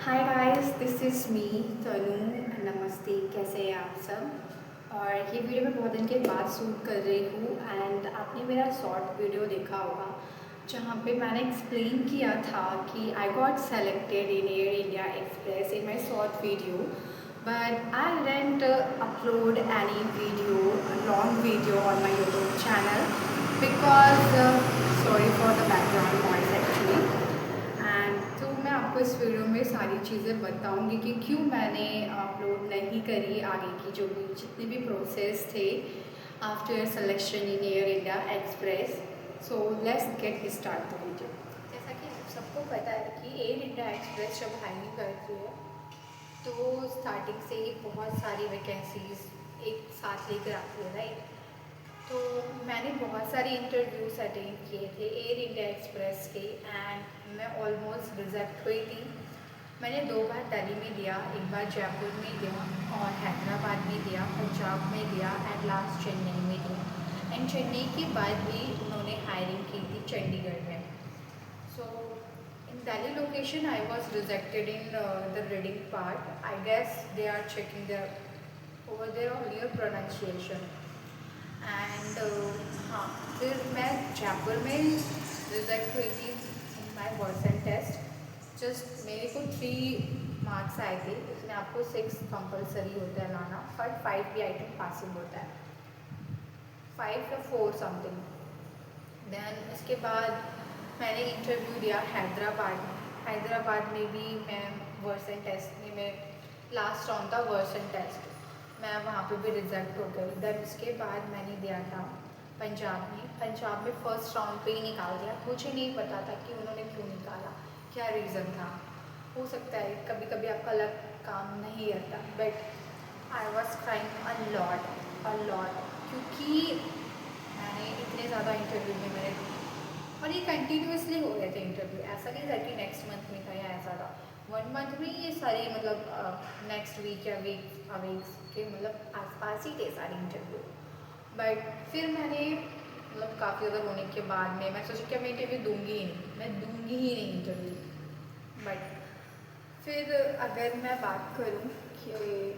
Hi guys, this is me Tanu. नमस्ते, कैसे हैं आप सब। और ये वीडियो मैं बहुत दिन के बाद शूट कर रही हूँ एंड आपने मेरा शॉर्ट वीडियो देखा होगा जहाँ पे मैंने एक्सप्लेन किया था कि I got selected in air India express in my short video, but I didn't upload any video, long video on my YouTube channel because sorry for the background noise actually. And तो मैं आपको इस video में सारी चीज़ें बताऊंगी कि क्यों मैंने अपलोड नहीं करी, आगे की जो भी जितने भी प्रोसेस थे after selection in air India express. So let's get start the video. जैसा कि आप सबको पता है कि एयर इंडिया एक्सप्रेस जब हायरिंग करती है तो स्टार्टिंग से ही बहुत सारी वैकेंसीज एक साथ लेकर आती है, राइट। तो मैंने बहुत सारे इंटरव्यूज़ अटेंड किए थे एयर इंडिया एक्सप्रेस के एंड मैं ऑलमोस्ट रिजेक्ट हुई थी। मैंने 2 बार दिल्ली में दिया, एक बार जयपुर में दिया और हैदराबाद में दिया, पंजाब में दिया एंड लास्ट चेन्नई में दिया। एंड चेन्नई के बाद भी उन्होंने हायरिंग की थी चंडीगढ़ में। So in Delhi location I was rejected in the reading part. I guess they are checking there over there only your pronunciation. And हाँ, फिर मैं जयपुर में रिजल्ट हुई थी in my version test. Just मेरे को 3 मार्क्स आए थे, इसमें आपको 6 कंपलसरी होता है लाना, बट 5 भी आई थिंक पासिंग होता है, 5 या 4 समथिंग। देन इसके बाद मैंने इंटरव्यू दिया हैदराबाद में। हैदराबाद में भी मैं वर्सन टेस्ट में, मैं लास्ट राउंड था वर्सन टेस्ट, मैं वहाँ पे भी रिजल्ट हो गई। देन उसके बाद मैंने दिया था पंजाब में। पंजाब में फर्स्ट राउंड पे ही निकाल दिया। मुझे नहीं पता था कि उन्होंने क्यों निकाला, क्या रीज़न था। हो सकता है कभी कभी आपका लक काम नहीं रहता, but I was crying a lot क्योंकि मैंने इतने ज़्यादा इंटरव्यू में मेरे, और ये कंटिन्यूसली हो रहे थे इंटरव्यू, ऐसा नहीं था कि नेक्स्ट मंथ में था या ऐसा था। 1 मंथ में ये सारे मतलब नेक्स्ट वीक या वीक्स के मतलब आसपास ही थे सारे इंटरव्यू। बट फिर मैंने मतलब काफ़ी ज़्यादा होने के बाद में मैं सोचा कि मैं इंटरव्यू दूंगी ही नहीं, मैं दूंगी ही नहीं इंटरव्यू। बट फिर अगर मैं बात करूँ कि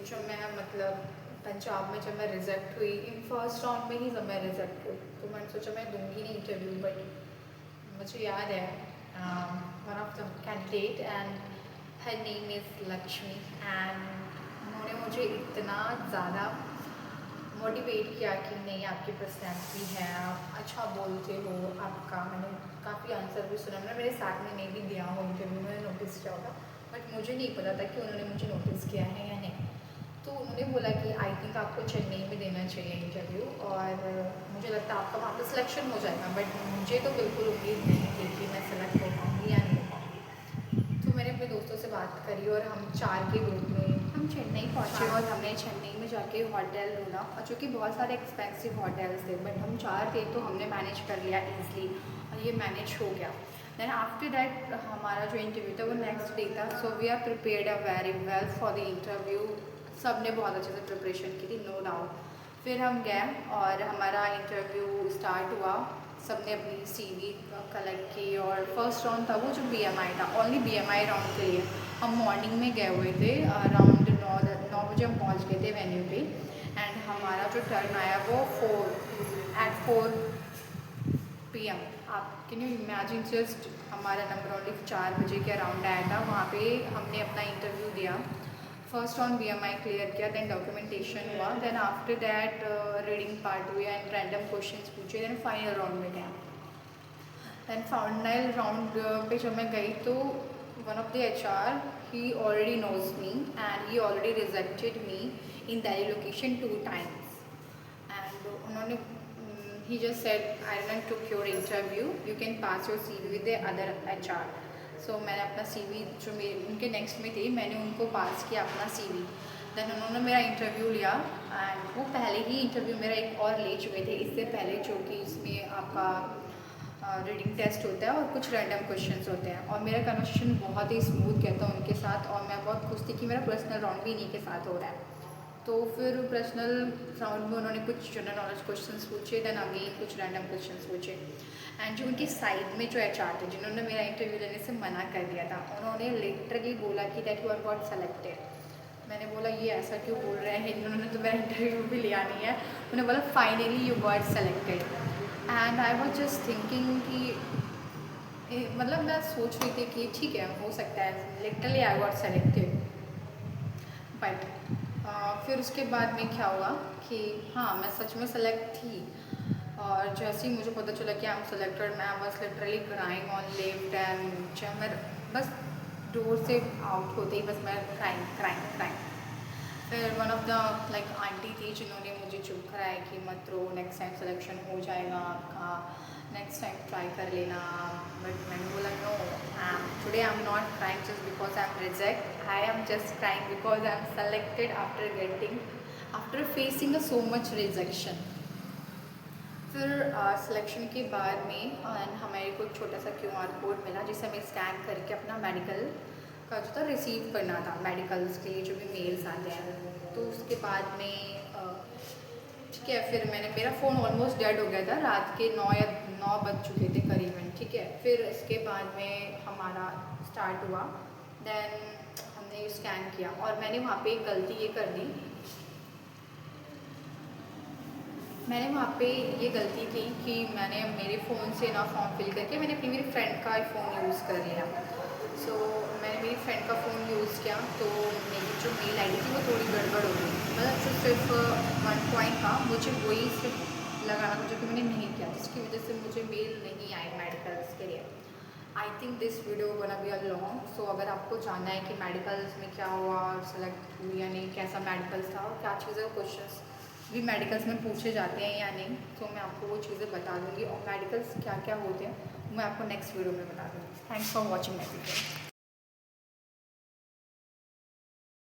जब मैं मतलब पंजाब में जब मैं रिजेक्ट हुई इन फर्स्ट राउंड में ही, जब मैं रिजेक्ट हुई तो मैंने सोचा मैं दूंगी नहीं इंटरव्यू। बट मुझे याद है one of the candidate and her name is Lakshmi, and उन्होंने मुझे इतना ज़्यादा मोटिवेट किया कि नहीं, आपकी पर्सनैलिटी है, आप अच्छा बोलते हो, आपका मैंने काफ़ी आंसर भी सुना, मैंने मेरे साथ में नहीं भी दिया हो इंटरव्यू, मैंने नोटिस किया होगा, बट मुझे नहीं पता था कि उन्होंने मुझे नोटिस किया है या नहीं। तो उन्होंने बोला कि आई थिंक आपको चेन्नई में देना चाहिए इंटरव्यू, और मुझे लगता है आपका वहाँ पर सिलेक्शन हो जाएगा। बट मुझे तो बिल्कुल उम्मीद नहीं थी कि मैं सेलेक्ट हो पाऊँगी या नहीं हो पाऊँगी। तो मैंने अपने दोस्तों से बात करी और हम 4 के ग्रुप में हम चेन्नई पहुँचे और हमने चेन्नई में जाके होटल ढूंढा, और चूँकि बहुत सारे एक्सपेंसिव होटल्स थे, बट हम 4 थे तो हमने मैनेज कर लिया ईज़िली, और ये मैनेज हो गया। देन आफ्टर दैट हमारा जो इंटरव्यू था वो नेक्स्ट डे था। So we are prepared a very well for the interview. सब ने बहुत अच्छे से प्रिपरेशन की थी, नो डाउट। फिर हम गए और हमारा इंटरव्यू स्टार्ट हुआ। सब ने अपनी सीवी कलेक्ट की और फर्स्ट राउंड था वो जो बीएमआई था, ओनली बीएमआई राउंड के लिए हम मॉर्निंग में गए हुए थे। अराउंड 9 बजे हम पहुँच गए थे वेन्यू पे, एंड हमारा जो टर्न आया वो 4 PM। आप कैन यू इमेजिन, जस्ट हमारा नंबर ओनली 4 बजे के अराउंड आया था। वहाँ पे हमने अपना इंटरव्यू दिया, फर्स्ट राउंड बीएमआई क्लियर किया, देन डॉक्यूमेंटेशन हुआ, then after that reading part हुआ एंड रैंडम क्वेश्चंस पूछे, देन फाइनल राउंड में गया। दैन फाइनल राउंड पे जब मैं गई तो one of the HR, he already knows me and he already rejected me in Delhi location 2 times। And उन्होंने he just said I didn't took your interview, you can pass your CV with the other HR। so मैंने अपना CV जो मेरे उनके next में थी, मैंने उनको पास किया अपना CV। देन उन्होंने मेरा इंटरव्यू लिया, एंड वो पहले ही इंटरव्यू मेरा एक और ले चुके थे इससे पहले, जो कि इसमें आपका रीडिंग टेस्ट होता है और कुछ रैंडम क्वेश्चंस होते हैं, और मेरा कन्वर्सेशन बहुत ही स्मूथ गया था उनके साथ, और मैं बहुत खुश थी कि मेरा पर्सनल राउंड भी इन्हीं के साथ हो रहा है। तो फिर पर्सनल राउंड में उन्होंने कुछ जनरल नॉलेज क्वेश्चंस पूछे, देन अगेन कुछ रैंडम क्वेश्चंस पूछे, एंड जो उनकी साइड में जो HR थे जिन्होंने मेरा इंटरव्यू लेने से मना कर दिया था, उन्होंने लिटरली बोला कि that you are got selected. मैंने बोला ये ऐसा क्यों बोल रहे हैं, इन्होंने तो मेरा इंटरव्यू भी लिया नहीं है। उन्होंने बोला finally you got selected. And I was just thinking कि मतलब मैं सोच रही थी कि ठीक है हो सकता है, literally I got selected. But फिर उसके बाद में क्या हुआ कि हाँ मैं सच में सेलेक्ट थी। और जैसे ही मुझे पता चला कि आई एम सेलेक्टेड, मैं बस literally crying on lift. And जब मैं बस डोर से आउट होते ही बस मैं क्राइंग क्राइंग क्राइंग। फिर one of the like aunty थी जिन्होंने मुझे चुप कराया कि मत रो, नेक्स्ट टाइम सिलेक्शन हो जाएगा आपका, नेक्स्ट टाइम ट्राई कर लेना। बट मैंने बोला no, today I am not crying just because I am reject, I am just crying because I am selected after facing so much rejection. फिर selection के बाद में हमारे को एक छोटा सा QR कोड मिला जिसे हमें स्कैन करके अपना मेडिकल का जो था रिसीव करना था, मेडिकल्स के लिए जो भी मेल्स आते हैं। तो उसके बाद में ठीक है, फिर मेरा फ़ोन ऑलमोस्ट डेड हो गया था, रात के 9 बज चुके थे करीबन। ठीक है, फिर इसके बाद में हमारा स्टार्ट हुआ। देन हमने स्कैन किया और मैंने वहाँ पे एक गलती ये कर दी। मैंने वहाँ पे ये गलती की कि मैंने मेरे फ़ोन से ना फॉर्म फिल करके मैंने अपनी मेरी फ्रेंड का फ़ोन यूज़ कर लिया। सो मैंने मेरी फ्रेंड का फ़ोन यूज़ किया तो मेरी जो मेल आईडी थी वो थोड़ी गड़बड़ हो गई। मतलब जो सिर्फ 1 पॉइंट था मुझे वही सिर्फ लगाना था जो कि मैंने नहीं किया, जिसकी वजह से मुझे मेल नहीं आई मेडिकल्स के लिए। आई थिंक दिस वीडियो बना बी लॉन्ग। सो अगर आपको जानना है कि मेडिकल्स में क्या हुआ, सेलेक्ट हुई या नहीं, कैसा मेडिकल्स था और क्या चीज़ें क्वेश्चंस भी मेडिकल्स में पूछे जाते हैं या नहीं, तो मैं आपको वो चीज़ें बता दूँगी। और मेडिकल्स क्या क्या होते हैं मैं आपको नेक्स्ट वीडियो में बता दूँगी। Thanks for watching my video.